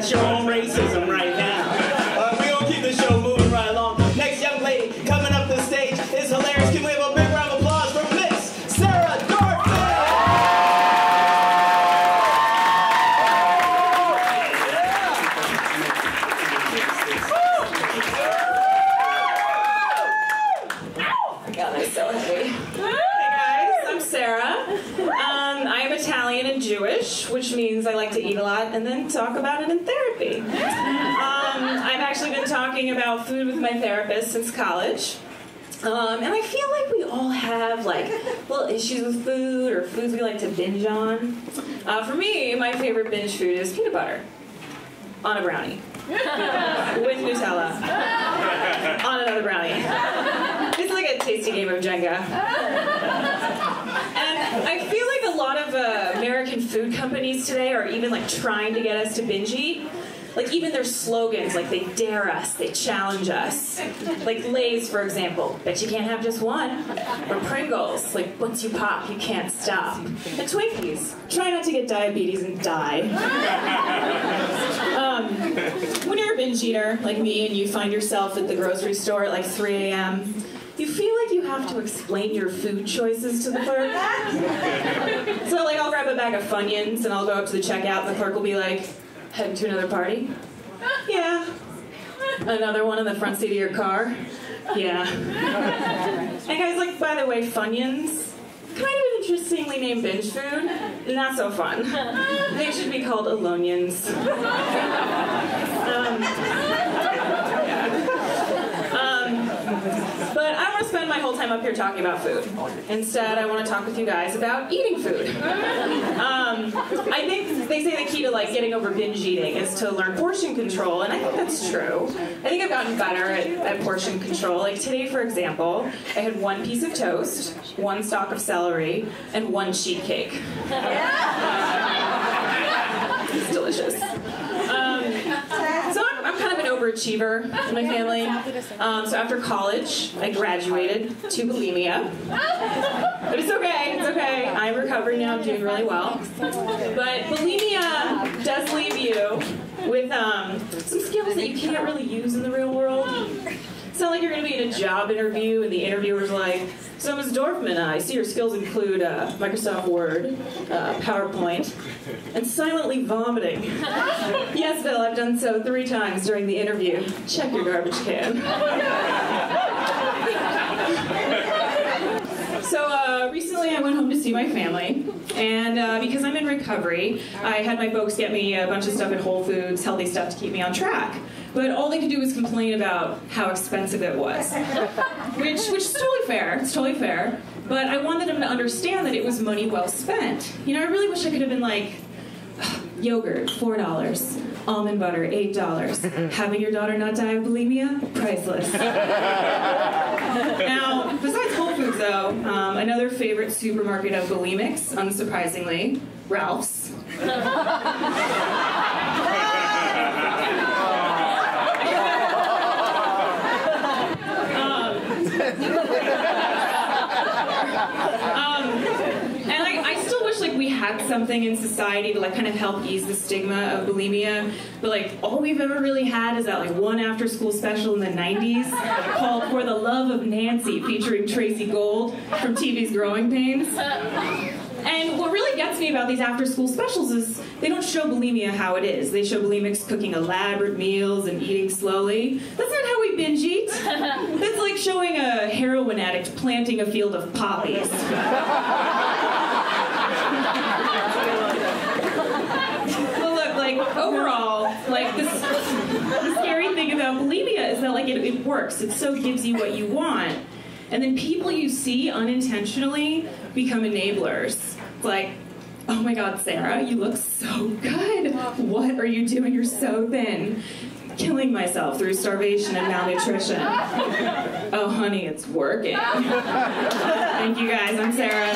That's your own racism right now. We're going to keep the show moving right along. Next young lady coming up the stage is hilarious. Can we have a big round of applause for Miss Sarah Dorfman? God, I'm so heavy. Hey guys, I'm Sarah. I'm Italian and Jewish, which means I like to eat a lot and then talk about it in therapy. I've actually been talking about food with my therapist since college. And I feel like we all have like little issues with food or foods we like to binge on. For me, my favorite binge food is peanut butter on a brownie with Nutella on another brownie. It's like a tasty game of Jenga. And I feel like a lot of American food companies today are even like trying to get us to binge eat. Like even their slogans, like they dare us, they challenge us. Like Lay's, for example, bet you can't have just one. Or Pringles, like once you pop, you can't stop. And Twinkies, try not to get diabetes and die. When you're a binge eater like me and you find yourself at the grocery store at like 3 a.m., you feel like you have to explain your food choices to the clerk. So like I'll grab a bag of Funyuns and I'll go up to the checkout and the clerk will be like, heading to another party? Yeah. Another one in the front seat of your car? Yeah. And guys, like, by the way, Funyuns, kind of an interestingly named binge food. Not so fun. They should be called Alonians. But I don't want to spend my whole time up here talking about food. Instead, I want to talk with you guys about eating food. I think they say the key to like getting over binge eating is to learn portion control, and I think that's true. I think I've gotten better at portion control. Like today, for example, I had 1 piece of toast, 1 stalk of celery, and 1 sheet cake. It's delicious. So I'm kind of an overachiever in my family. So after college, I graduated to bulimia. But it's okay, it's okay. I'm recovering now, I'm doing really well. But bulimia does leave you with some skills that you can't really use in the real world. It's not like you're going to be in a job interview and the interviewer's like, so Ms. Dorfman, I see your skills include Microsoft Word, PowerPoint, and silently vomiting. Yes, Bill, I've done so 3 times during the interview. Check your garbage can. So recently I went home to see my family, and because I'm in recovery, I had my folks get me a bunch of stuff at Whole Foods, healthy stuff to keep me on track. But all they could do was complain about how expensive it was, which is totally fair. It's totally fair. But I wanted them to understand that it was money well spent. You know, I really wish I could have been like, yogurt, $4. Almond butter, $8. Having your daughter not die of bulimia? Priceless. Now, besides Whole Foods, though, another favorite supermarket of bulimics, unsurprisingly, Ralph's. And I still wish like we had something in society to like kind of help ease the stigma of bulimia, but like all we've ever really had is that like one after-school special in the 90s called For the Love of Nancy, featuring Tracy Gold from TV's Growing Pains. And what really gets me about these after-school specials is they don't show bulimia how it is. They show bulimics cooking elaborate meals and eating slowly. That's not how we binge eat. That's like showing a heroin addict planting a field of poppies. Well, look, like, overall, like, the scary thing about bulimia is that, like, it works. It so gives you what you want. And then people you see unintentionally become enablers. It's like, oh my God, Sarah, you look so good. What are you doing? You're so thin. Killing myself through starvation and malnutrition. Oh, honey, it's working. Thank you, guys. I'm Sarah.